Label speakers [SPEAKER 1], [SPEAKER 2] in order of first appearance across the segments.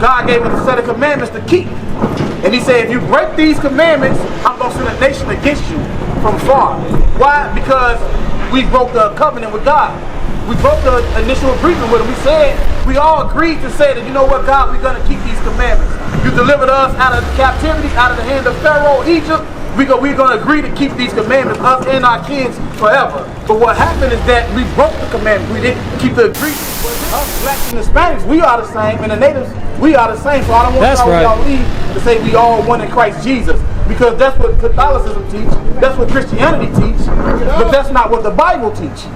[SPEAKER 1] God gave us a set of commandments to keep. And he said, if you break these commandments, I'm going to send a nation against you from far. Why? Because we broke the covenant with God. We broke the initial agreement with him. We said, we all agreed to say that, you know what, God, we're going to keep these commandments. You delivered us out of captivity, out of the hand of Pharaoh, Egypt. We're going to agree to keep these commandments, us and our kids, forever. But what happened is that we broke the commandments. We didn't keep the agreement. Us blacks and Hispanics, we are the same, and the natives, we are the same. So I don't want y'all to leave to say we all one in Christ Jesus, because that's what Catholicism teach, that's what Christianity teach, but that's not what the Bible teach.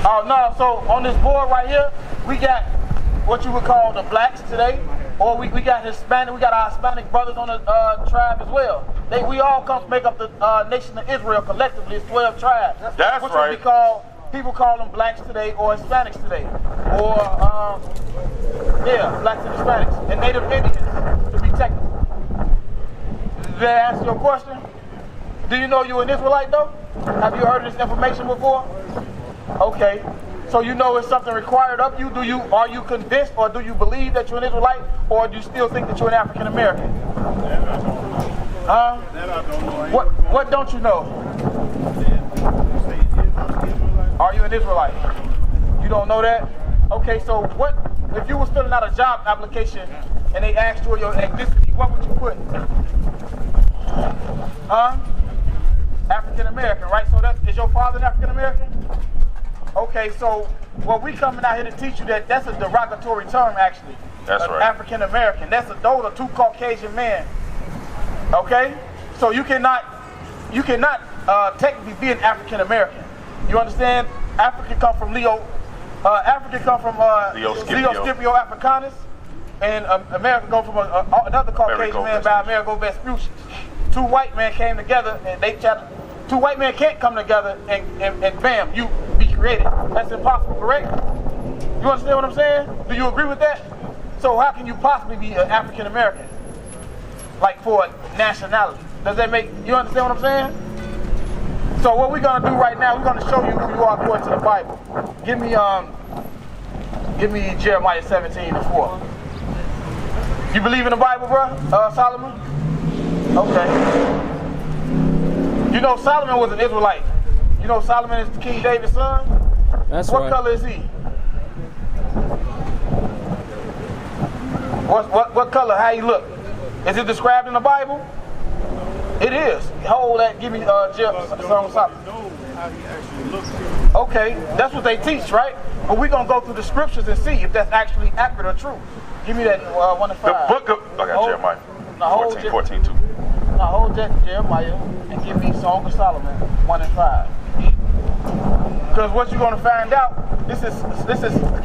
[SPEAKER 1] Oh no, so on this board right here, we got what you would call the blacks today, or we got Hispanic, we got our Hispanic brothers on the tribe as well. We all come make up the nation of Israel collectively. It's 12 tribes. That's what right. People call them blacks today, or Hispanics today, or blacks and Hispanics, and Native Indians to be technical. Did that answer your question? Do you know you're an Israelite though? Have you heard of this information before? Okay. So you know it's something required of you. Are you convinced, or do you believe that you're an Israelite, or do you still think that you're an African American? Huh? What don't you know? Are you an Israelite? You don't know that? Okay, so what if you were filling out a job application and they asked you your ethnicity, what would you put? Huh? African American, right? So is your father an African American? Okay, so we coming out here to teach you that's a derogatory term, actually. That's right. African American. Those are two Caucasian men. Okay, so you cannot technically be an African American. You understand? African come from Leo Scipio Africanus, and American come from another Caucasian man by Amerigo Vespucci. Two white men came together, and two white men can't come together and bam, you be created. That's impossible, correct? You understand what I'm saying? Do you agree with that? So how can you possibly be an African American? Like for nationality. Does that make, you understand what I'm saying? So what we're gonna do right now, we're gonna show you who you are according to the Bible. Give me Jeremiah 17:4. You believe in the Bible, bro, Solomon? Okay. You know Solomon was an Israelite. You know Solomon is King David's son? That's right. What color is he? What color? How he look? Is it described in the Bible? It is. Hold that. Give me Song of Solomon. Okay, that's what they teach, right? But we're gonna go through the scriptures and see if that's actually accurate or true. Give me that 1 and 5.
[SPEAKER 2] The book of Jeremiah 14:2.
[SPEAKER 1] Now hold that Jeremiah and give me Song of Solomon 1 and 5. Because what you're gonna find out, this is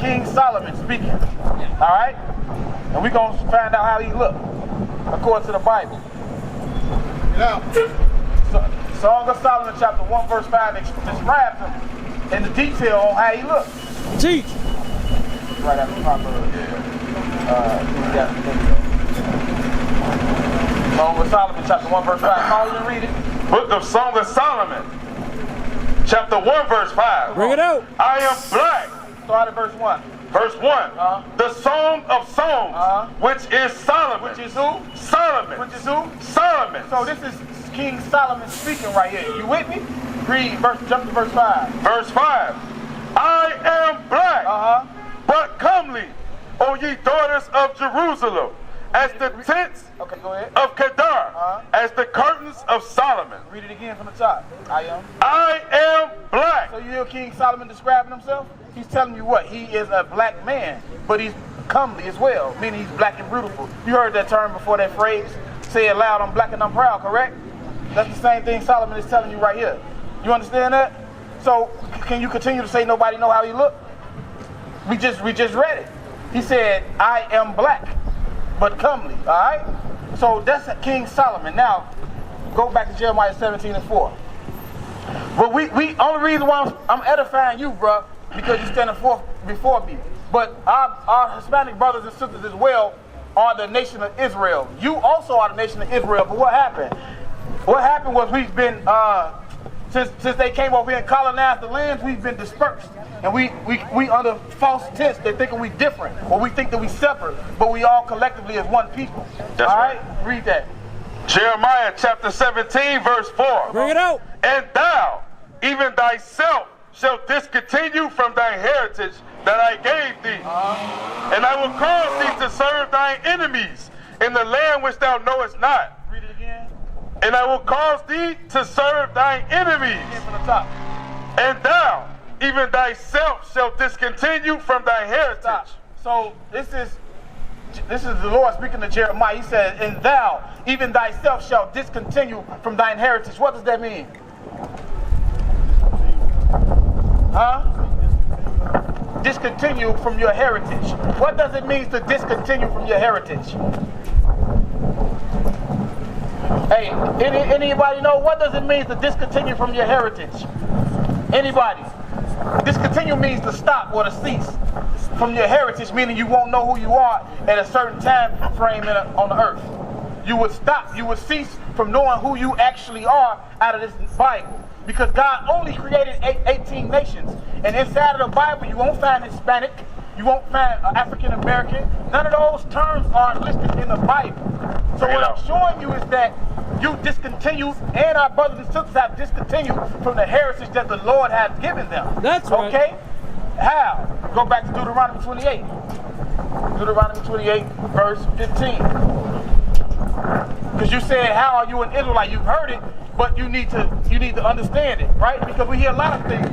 [SPEAKER 1] King Solomon speaking. All right, and we're gonna find out how he looked according to the Bible. Song of Solomon chapter 1 verse 5 describes him in the detail on how he looked.
[SPEAKER 3] Teach.
[SPEAKER 1] Right after Proverbs. Song of Solomon chapter 1 verse 5. Call you and read it.
[SPEAKER 2] Book of Song of Solomon chapter 1 verse 5.
[SPEAKER 3] Bring it out.
[SPEAKER 2] I am black.
[SPEAKER 1] Start at verse 1.
[SPEAKER 2] Verse 1. The Song of Songs, which is Solomon.
[SPEAKER 1] Which is who?
[SPEAKER 2] Solomon.
[SPEAKER 1] Which is who?
[SPEAKER 2] Solomon.
[SPEAKER 1] So this is King Solomon speaking right here. You with me? Read, jump to verse 5.
[SPEAKER 2] Verse 5. I am black, but comely, O ye daughters of Jerusalem, as the tents of Kedar, as the curtains of Solomon.
[SPEAKER 1] Read it again from the top. I
[SPEAKER 2] am black.
[SPEAKER 1] So you hear King Solomon describing himself? He's telling you what? He is a black man, but he's comely as well, meaning he's black and beautiful. You heard that term before, that phrase, say it loud, I'm black and I'm proud, correct? That's the same thing Solomon is telling you right here. You understand that? So can you continue to say nobody know how he looked? We just read it. He said, I am black, but comely, all right? So that's King Solomon. Now, go back to Jeremiah 17:4. But only reason why I'm edifying you, bro, because you're standing forth before me. But our Hispanic brothers and sisters as well, are the nation of Israel. You also are the nation of Israel. But what happened? What happened was we've been, since they came over here and colonized the lands, we've been dispersed. And we under false tents, they're thinking we different. Or we think that we separate. But we all collectively as one people.
[SPEAKER 2] That's
[SPEAKER 1] all
[SPEAKER 2] right.
[SPEAKER 1] Read that.
[SPEAKER 2] Jeremiah chapter 17, verse 4.
[SPEAKER 3] Bring it out.
[SPEAKER 2] And thou, even thyself, shalt discontinue from thy heritage that I gave thee. And I will cause thee to serve thine enemies in the land which thou knowest not.
[SPEAKER 1] Read it again.
[SPEAKER 2] And I will cause thee to serve thine enemies.
[SPEAKER 1] Again from the top.
[SPEAKER 2] And thou, even thyself, shalt discontinue from thy heritage.
[SPEAKER 1] Stop. So this is the Lord speaking to Jeremiah. He said, and thou, even thyself, shalt discontinue from thine heritage. What does that mean? Huh? Discontinue from your heritage. What does it mean to discontinue from your heritage? Hey, anybody know what does it mean to discontinue from your heritage? Anybody? Discontinue means to stop or to cease from your heritage, meaning you won't know who you are at a certain time frame on the earth. You would stop, you would cease from knowing who you actually are out of this Bible. Because God only created 18 nations. And inside of the Bible, you won't find Hispanic, you won't find African American. None of those terms are listed in the Bible. So what I'm showing you is that you discontinue, and our brothers and sisters have discontinued from the heritage that the Lord has given them.
[SPEAKER 3] That's right.
[SPEAKER 1] Okay? How? Go back to Deuteronomy 28. Deuteronomy 28, verse 15. Because you said, how are you an Israelite? You've heard it, but you need to understand it, right? Because we hear a lot of things.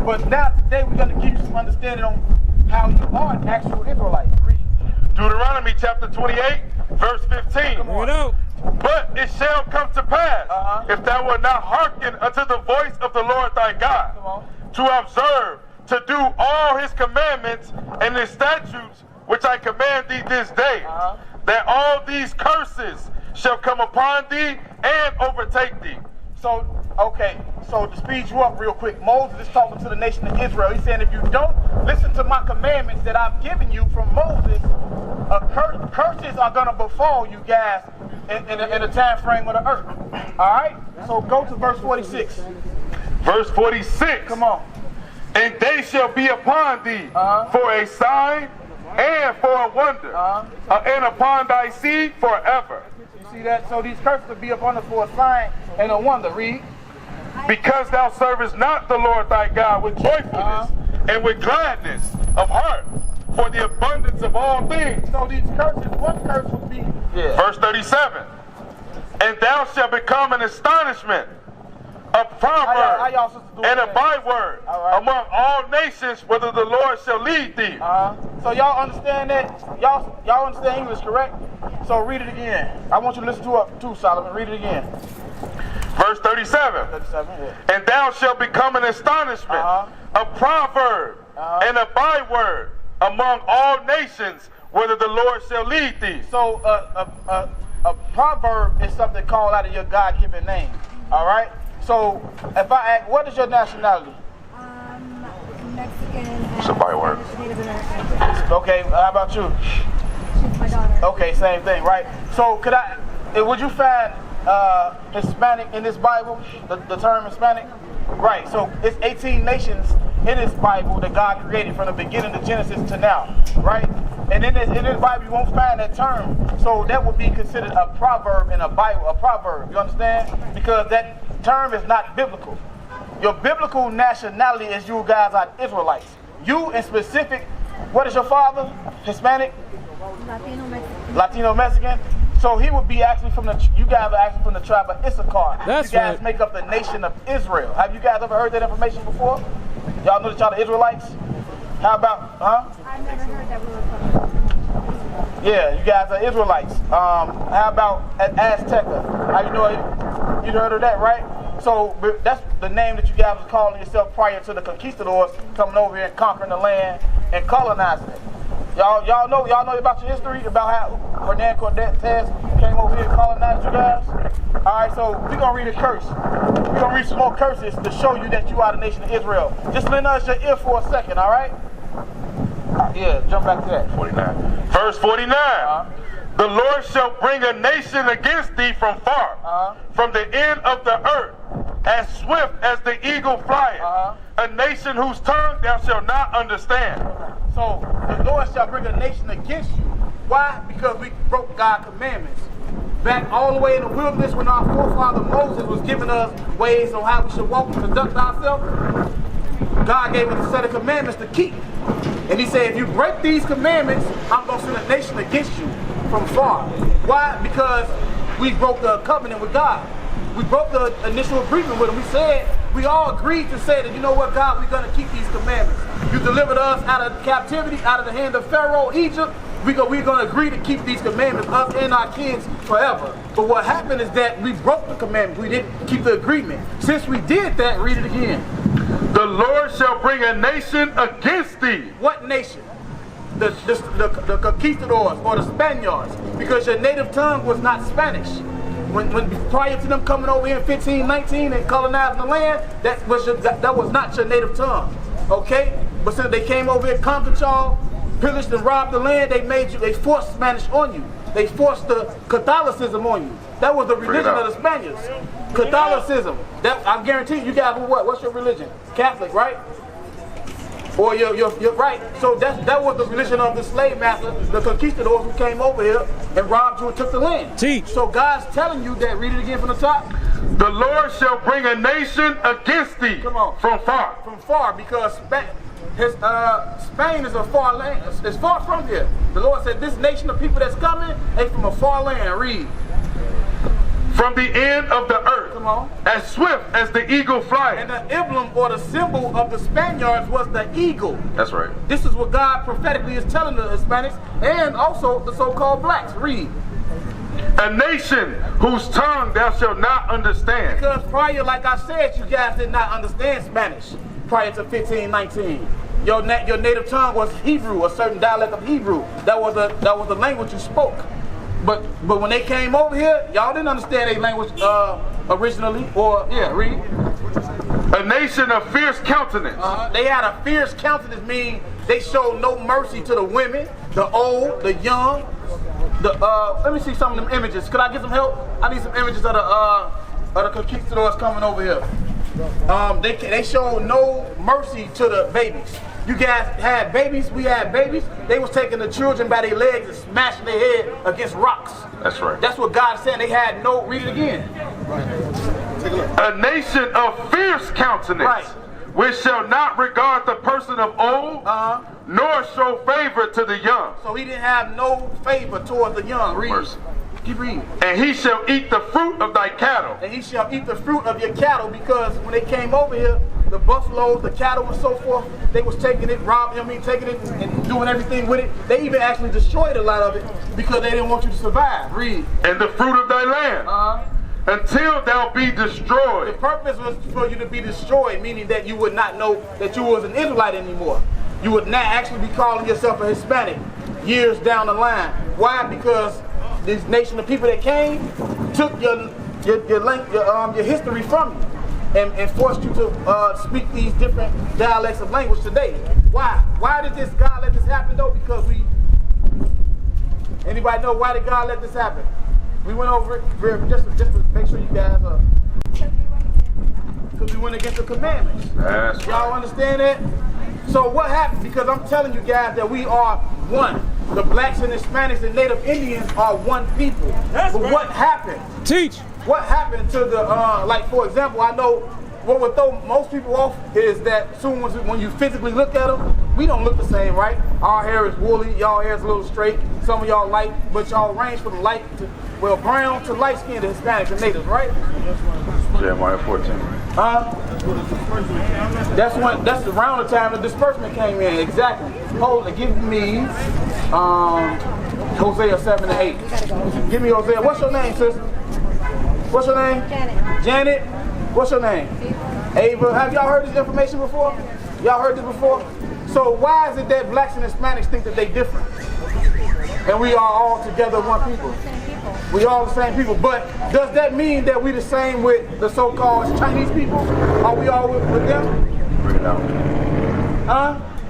[SPEAKER 1] But now today we're going to give you some understanding on how you are an actual Israelite. Read.
[SPEAKER 2] Deuteronomy chapter 28, verse 15.
[SPEAKER 3] Bring it out.
[SPEAKER 2] But it shall come to pass, if thou wilt not hearken unto the voice of the Lord thy God, to observe, to do all his commandments and his statutes, which I command thee this day, that all these curses shall come upon thee and overtake thee.
[SPEAKER 1] So, okay, so to speed you up real quick, Moses is talking to the nation of Israel. He's saying, if you don't listen to my commandments that I've given you from Moses, curses are going to befall you guys in the time frame of the earth. All right? So go to verse 46.
[SPEAKER 2] Verse 46.
[SPEAKER 1] Come on.
[SPEAKER 2] And they shall be upon thee for a sign and for a wonder, and upon thy seed forever.
[SPEAKER 1] You see that? So these curses will be upon us for a sign and a wonder. Read.
[SPEAKER 2] Because thou servest not the Lord thy God with joyfulness and with gladness of heart for the abundance of all things.
[SPEAKER 1] So these curses, one curse will be...
[SPEAKER 2] Verse 37. And thou shalt become an astonishment, a proverb, and a byword among all nations, whether the Lord shall lead thee.
[SPEAKER 1] So y'all understand that? Y'all understand English, correct? So read it again. I want you to listen to it too, Solomon. Read it again.
[SPEAKER 2] Verse 37. And thou shalt become an astonishment, a proverb, and a byword among all nations, whether the Lord shall lead thee.
[SPEAKER 1] So a proverb is something called out of your God-given name. All right? So if I ask, what is your nationality?
[SPEAKER 4] Mexican.
[SPEAKER 2] It's a byword.
[SPEAKER 4] Native American.
[SPEAKER 1] Okay, how about you?
[SPEAKER 4] She's my daughter.
[SPEAKER 1] Okay, same thing, right? So would you find Hispanic in this Bible, the term Hispanic? Right, so it's 18 nations in this Bible that God created from the beginning of Genesis to now, right? And in this Bible you won't find that term. So that would be considered a proverb in a Bible, a proverb, you understand? Because that term is not biblical. Your biblical nationality is you guys are Israelites. You in specific, what is your father? Hispanic? Latino Mexican. So he would be actually you guys are actually from the tribe of Issachar.
[SPEAKER 3] That's
[SPEAKER 1] you guys
[SPEAKER 3] right.
[SPEAKER 1] make up the nation of Israel. Have you guys ever heard that information before? Y'all know that y'all are Israelites? How about,
[SPEAKER 4] I've never heard that we were from.
[SPEAKER 1] Yeah, you guys are Israelites. How about Azteca? How you know it? You heard of that, right? So that's the name that you guys were calling yourself prior to the conquistadors coming over here and conquering the land and colonizing it. Y'all know about your history, about how Hernan Cortez came over here and colonized you guys? Alright, so we're going to read a curse. We're going to read some more curses to show you that you are the nation of Israel. Just lend us your ear for a second, alright? Yeah, jump back to that.
[SPEAKER 2] 49. Verse 49. The Lord shall bring a nation against thee from far, from the end of the earth, as swift as the eagle flieth, a nation whose tongue thou shalt not understand.
[SPEAKER 1] So the Lord shall bring a nation against you. Why? Because we broke God's commandments. Back all the way in the wilderness when our forefather Moses was giving us ways on how we should walk and conduct ourselves, God gave us a set of commandments to keep. And he said, if you break these commandments, I'm going to send a nation against you from far. Why? Because we broke the covenant with God. We broke the initial agreement with him. We all agreed to say that, you know what, God, we're going to keep these commandments. You delivered us out of captivity, out of the hand of Pharaoh, Egypt. We're going to agree to keep these commandments, us and our kids, forever. But what happened is that we broke the commandments. We didn't keep the agreement. Since we did that, read it again.
[SPEAKER 2] The Lord shall bring a nation against thee.
[SPEAKER 1] What nation? The conquistadors or the Spaniards, because your native tongue was not Spanish. When prior to them coming over here in 1519 and colonizing the land, that was not your native tongue. Okay? But since they came over here, conquered y'all, pillaged and robbed the land, they forced Spanish on you. They forced the Catholicism on you. That was the religion of the Spaniards. Catholicism. That, I guarantee you guys were what? What's your religion? Catholic, right? Or you're right. So that was the religion of the slave master, the conquistadors who came over here and robbed you and took the land.
[SPEAKER 3] Teach.
[SPEAKER 1] So God's telling you that, read it again from the top.
[SPEAKER 2] The Lord shall bring a nation against thee.
[SPEAKER 1] Come on.
[SPEAKER 2] From far.
[SPEAKER 1] From far, because Spain is a far land. It's far from here. The Lord said, this nation of people that's coming, they from a far land. Read.
[SPEAKER 2] From the end of the earth.
[SPEAKER 1] Come on.
[SPEAKER 2] As swift as the eagle flieth.
[SPEAKER 1] And the emblem or the symbol of the Spaniards was the eagle.
[SPEAKER 2] That's right.
[SPEAKER 1] This is what God prophetically is telling the Hispanics and also the so-called blacks. Read.
[SPEAKER 2] A nation whose tongue thou shalt not understand.
[SPEAKER 1] Because prior, like I said, you guys did not understand Spanish prior to 1519. Your native tongue was Hebrew, a certain dialect of Hebrew. That was the language you spoke. But when they came over here, y'all didn't understand their language originally. Read.
[SPEAKER 2] A nation of fierce countenance.
[SPEAKER 1] They had a fierce countenance, meaning they showed no mercy to the women, the old, the young. Let me see some of them images. Could I get some help? I need some images of the conquistadors coming over here. They showed no mercy to the babies. You guys had babies, we had babies. They was taking the children by their legs and smashing their head against rocks.
[SPEAKER 2] That's right.
[SPEAKER 1] That's what God said. They had no, read it again.
[SPEAKER 2] Take a look. A nation of fierce countenance.
[SPEAKER 1] Right.
[SPEAKER 2] Which shall not regard the person of old, nor show favor to the young.
[SPEAKER 1] So he didn't have no favor towards the young. Read.
[SPEAKER 2] Mercy.
[SPEAKER 1] Keep reading.
[SPEAKER 2] And he shall eat the fruit of thy cattle.
[SPEAKER 1] And he shall eat the fruit of your cattle, because when they came over here, the buffaloes, the cattle, and so forth, they was taking it, taking it and doing everything with it. They even actually destroyed a lot of it because they didn't want you to survive. Read.
[SPEAKER 2] And the fruit of thy land. Until thou be destroyed.
[SPEAKER 1] The purpose was for you to be destroyed, meaning that you would not know that you was an Israelite anymore. You would not actually be calling yourself a Hispanic years down the line. Why? Because this nation of people that came took your history from you and forced you to speak these different dialects of language today. Why? Why did this God let this happen though? Because anybody know why did God let this happen? We went over it just to make sure you guys because we went against the commandments. Y'all understand that? So what happened? Because I'm telling you guys that we are one. The blacks and Hispanics and Native Indians are one people. But what happened?
[SPEAKER 3] Teach.
[SPEAKER 1] What happened to the, like for example, I know what would throw most people off is that soon when you physically look at them, we don't look the same, right? Our hair is woolly, y'all hair is a little straight, some of y'all light, but y'all range from light to, well, brown to light skinned to Hispanics and Natives, right?
[SPEAKER 2] Jeremiah 14.
[SPEAKER 1] That's around the time the disbursement came in, exactly. Hold it, give me Hosea 7 and 8. Give me Hosea. What's your name, sister? What's your name?
[SPEAKER 4] Janet.
[SPEAKER 1] Janet? What's your name? Ava. Have y'all heard this information before? Y'all heard this before? So why is it that blacks and Hispanics think that they different? And we are all together one people. We all the same people. But does that mean that we the same with the so-called Chinese people? Are we all with them?
[SPEAKER 2] Bring it out.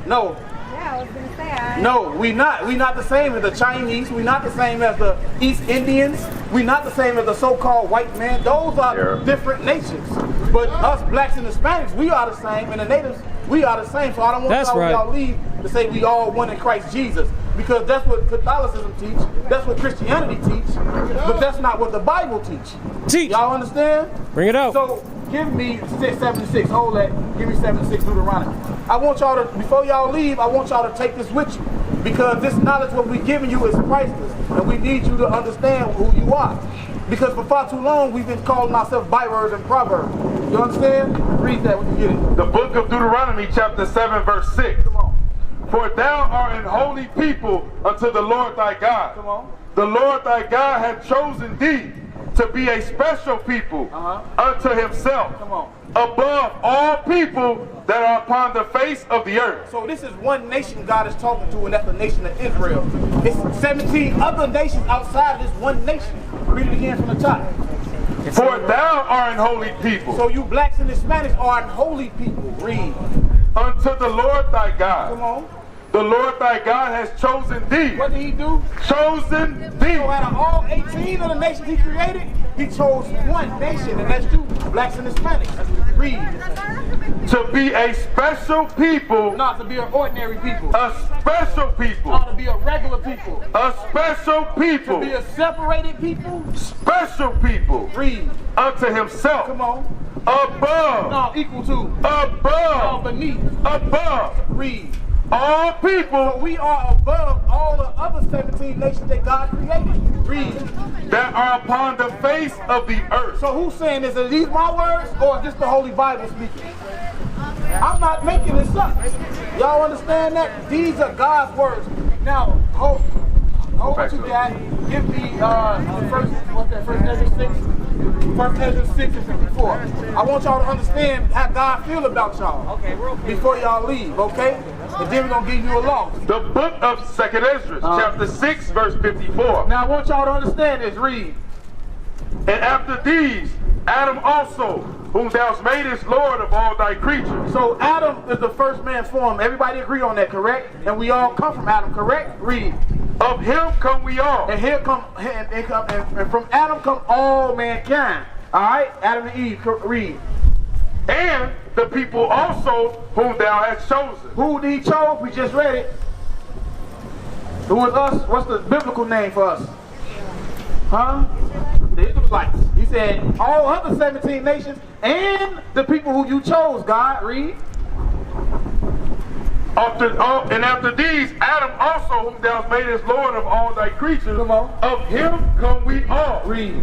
[SPEAKER 1] No.
[SPEAKER 4] Yeah, I was going to say, I
[SPEAKER 1] No, we not. We not the same as the Chinese. We not the same as the East Indians. We not the same as the so-called white man. Those are different nations. But us blacks and Hispanics, we are the same, and the natives, we are the same. So I don't want y'all leave to say we all one in Christ Jesus, because that's what Catholicism teach. That's what Christianity teach. But that's not what the Bible teach. Y'all understand?
[SPEAKER 3] Bring it out.
[SPEAKER 1] So give me 76. Hold that. Give me 76 Deuteronomy. I want y'all to, before y'all leave, I want y'all to take this with you, because this knowledge what we're giving you is priceless, and we need you to understand who you are. Because for far too long, we've been calling ourselves bywords and proverbs. You understand? Read that when you get it.
[SPEAKER 2] The book of Deuteronomy, chapter 7, verse 6.
[SPEAKER 1] Come on.
[SPEAKER 2] For thou art an holy people unto the Lord thy God.
[SPEAKER 1] Come on.
[SPEAKER 2] The Lord thy God hath chosen thee to be a special people unto himself.
[SPEAKER 1] Come on.
[SPEAKER 2] Above all people that are upon the face of the earth.
[SPEAKER 1] So this is one nation God is talking to, and that's the nation of Israel. It's 17 other nations outside of this one nation. Read it again from the top.
[SPEAKER 2] For thou art an holy people.
[SPEAKER 1] So you blacks and Hispanics are an holy people. Read.
[SPEAKER 2] Unto the Lord thy God.
[SPEAKER 1] Come on.
[SPEAKER 2] The Lord thy God has chosen thee.
[SPEAKER 1] What did he do?
[SPEAKER 2] Chosen thee.
[SPEAKER 1] So out of all 18 of the nations he created, he chose one nation, and that's you, blacks and Hispanics. Read.
[SPEAKER 2] To be a special people.
[SPEAKER 1] Not to be an ordinary people.
[SPEAKER 2] A special people.
[SPEAKER 1] Not to be a regular people.
[SPEAKER 2] A special people.
[SPEAKER 1] To be a separated people.
[SPEAKER 2] Special people.
[SPEAKER 1] Read.
[SPEAKER 2] Unto himself.
[SPEAKER 1] Come on.
[SPEAKER 2] Above.
[SPEAKER 1] No, equal to.
[SPEAKER 2] Above.
[SPEAKER 1] No, beneath.
[SPEAKER 2] Above.
[SPEAKER 1] Read.
[SPEAKER 2] All people.
[SPEAKER 1] So we are above all the other 17 nations that God created. Read.
[SPEAKER 2] That are upon the face of the earth.
[SPEAKER 1] So who's saying this? Are these my words, or is this the Holy Bible speaking? I'm not making this up. Y'all understand that? These are God's words. Now, hold what you got. Give me the first, what's that, first Ezra 6? First Ezra 6 and 54. I want y'all to understand how God feel about y'all before y'all leave, okay? And then we're going to give you a law.
[SPEAKER 2] The book of 2nd Ezra, chapter 6, verse 54.
[SPEAKER 1] Now I want y'all to understand this. Read.
[SPEAKER 2] And after these, Adam also, whom thou hast made is Lord of all thy creatures.
[SPEAKER 1] So Adam is the first man formed. Everybody agree on that, correct? And we all come from Adam, correct? Read.
[SPEAKER 2] Of him come we all.
[SPEAKER 1] And here come, and from Adam come all mankind. All right, Adam and Eve. Read.
[SPEAKER 2] And the people also whom thou hast chosen.
[SPEAKER 1] Who did he chose? We just read it. Who is us? What's the biblical name for us? Huh? The Israelites. He said all other 17 nations and the people who you chose. God, read.
[SPEAKER 2] And after these, Adam also, whom thou hast made as Lord of all thy creatures,
[SPEAKER 1] Come on.
[SPEAKER 2] of him come we all.
[SPEAKER 1] Read.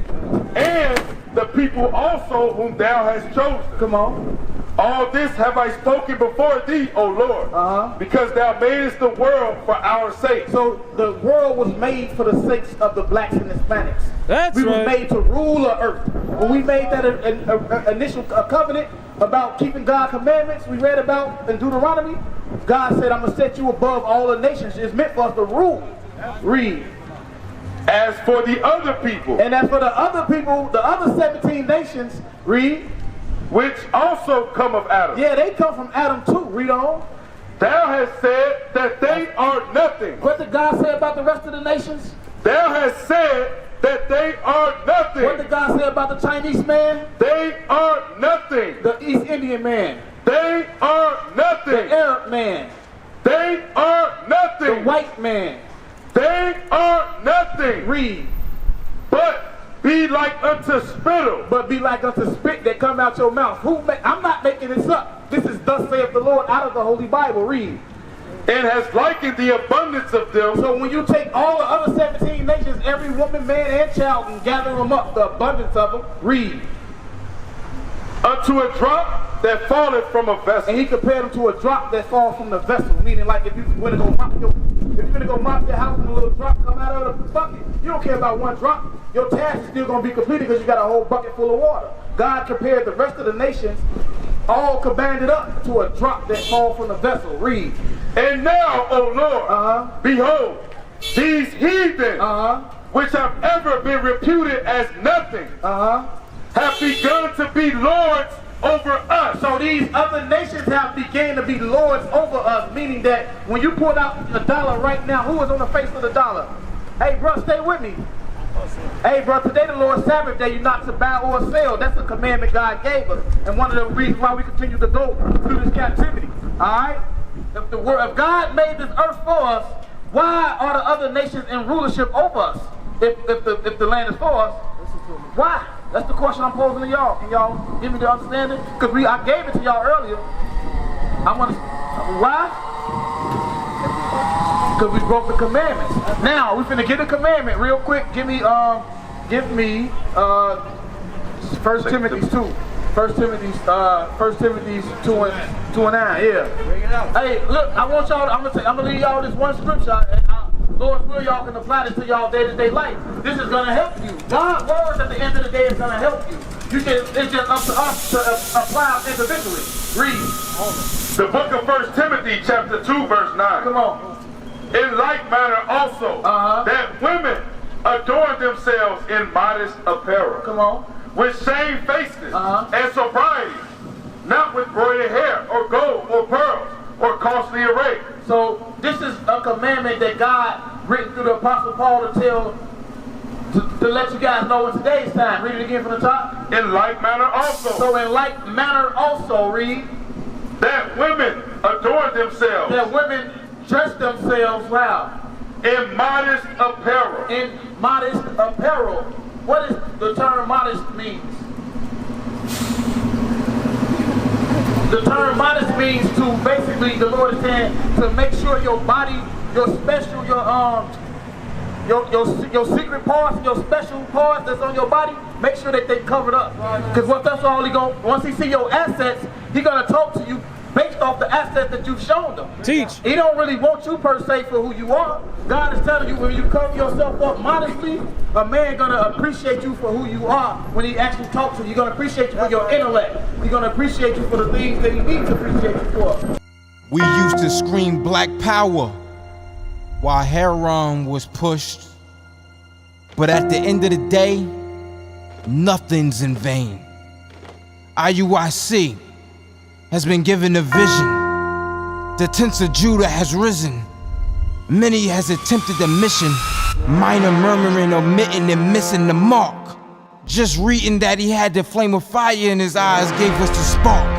[SPEAKER 2] And the people also whom thou hast chosen.
[SPEAKER 1] Come on.
[SPEAKER 2] All this have I spoken before thee, O Lord, because thou madest the world for our sake.
[SPEAKER 1] So the world was made for the sakes of the blacks and Hispanics.
[SPEAKER 3] That's
[SPEAKER 1] we
[SPEAKER 3] right.
[SPEAKER 1] were made to rule the earth. When we made that initial covenant about keeping God's commandments, we read about in Deuteronomy, God said, I'm going to set you above all the nations. It's meant for us to rule. Read.
[SPEAKER 2] As for the other people.
[SPEAKER 1] And as for the other people, the other 17 nations, read.
[SPEAKER 2] Which also come of Adam.
[SPEAKER 1] Yeah, they come from Adam too. Read on.
[SPEAKER 2] Thou hast said that they are nothing.
[SPEAKER 1] What did God say about the rest of the nations?
[SPEAKER 2] Thou hast said that they are nothing.
[SPEAKER 1] What did God say about the Chinese man?
[SPEAKER 2] They are nothing.
[SPEAKER 1] The East Indian man?
[SPEAKER 2] They are nothing.
[SPEAKER 1] The Arab man?
[SPEAKER 2] They are nothing.
[SPEAKER 1] The white man?
[SPEAKER 2] They are nothing.
[SPEAKER 1] Read.
[SPEAKER 2] But be like unto spittle.
[SPEAKER 1] But be like unto spit that come out your mouth. I'm not making this up. This is thus saith the Lord out of the Holy Bible. Read.
[SPEAKER 2] And has likened the abundance of them.
[SPEAKER 1] So when you take all the other 17 nations, every woman, man, and child, and gather them up, the abundance of them, read.
[SPEAKER 2] Unto a drop that falleth from a vessel.
[SPEAKER 1] And he compared them to a drop that falls from the vessel. Meaning like if you're going to go mop your house and a little drop come out of the bucket, you don't care about one drop. Your task is still going to be completed because you got a whole bucket full of water. God compared the rest of the nations, all combined up to a drop that falls from the vessel. Read.
[SPEAKER 2] And now, O Lord, behold, these heathen, which have ever been reputed as nothing, have begun to be lords over us.
[SPEAKER 1] So these other nations have begun to be lords over us, meaning that when you pull out a dollar right now, who is on the face of the dollar? Hey, bro, stay with me. Hey, bro, today the Lord's Sabbath day, you're not to buy or sell. That's a commandment God gave us. And one of the reasons why we continue to go through this captivity. All right? If the word of God made this earth for us, why are the other nations in rulership over us? If the land is for us, why? That's the question I'm posing to y'all. Can y'all give me the understanding? Because I gave it to y'all earlier. Why? Because we broke the commandments. Now we finna get a commandment real quick. Give me 1 Timothy 2. 1 Timothy 2 and 9. Yeah. Hey, look, I want y'all. I'm gonna leave y'all this one scripture. And Lord will, y'all can apply this to y'all day-to-day life. This is gonna help you. God's words at the end of the day is gonna help you. It's just up to us to apply individually. Read.
[SPEAKER 2] The book of 1 Timothy chapter 2 verse 9.
[SPEAKER 1] Come on.
[SPEAKER 2] In like manner also, that women adorn themselves in modest apparel.
[SPEAKER 1] Come on.
[SPEAKER 2] With shamefacedness and sobriety, not with broidered hair or gold or pearls or costly array.
[SPEAKER 1] So this is a commandment that God written through the Apostle Paul to tell, to let you guys know in today's time. Read it again from the top.
[SPEAKER 2] In like manner also.
[SPEAKER 1] So in like manner also, read.
[SPEAKER 2] That women adorn themselves.
[SPEAKER 1] That women dress themselves how?
[SPEAKER 2] In modest apparel.
[SPEAKER 1] In modest apparel. What does the term modest means? The term modest means to basically, the Lord is saying, to make sure your body, your special, your secret parts, your special parts that's on your body, make sure that they covered up. Because once he see your assets, he gonna talk to you based off the assets that you've shown them.
[SPEAKER 3] Teach.
[SPEAKER 1] He don't really want you per se for who you are. God is telling you, when you cover yourself up modestly, a man gonna appreciate you for who you are. When he actually talks to you, he's gonna appreciate you for your intellect. He's gonna appreciate you for the things that he needs to appreciate you for.
[SPEAKER 3] We used to scream black power while heroin was pushed. But at the end of the day, nothing's in vain. IUIC has been given a vision. The tents of Judah has risen. Many has attempted the mission, minor murmuring, omitting, and missing the mark. Just reading that he had the flame of fire in his eyes gave us the spark.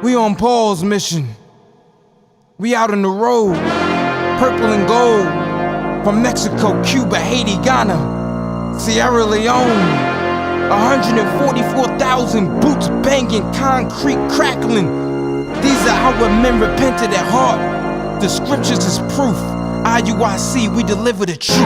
[SPEAKER 3] We on Paul's mission. We out on the road, purple and gold, from Mexico, Cuba, Haiti, Ghana, Sierra Leone. 144,000 boots banging, concrete crackling. These are our men repented at heart. The scriptures is proof. IUIC, we deliver the truth.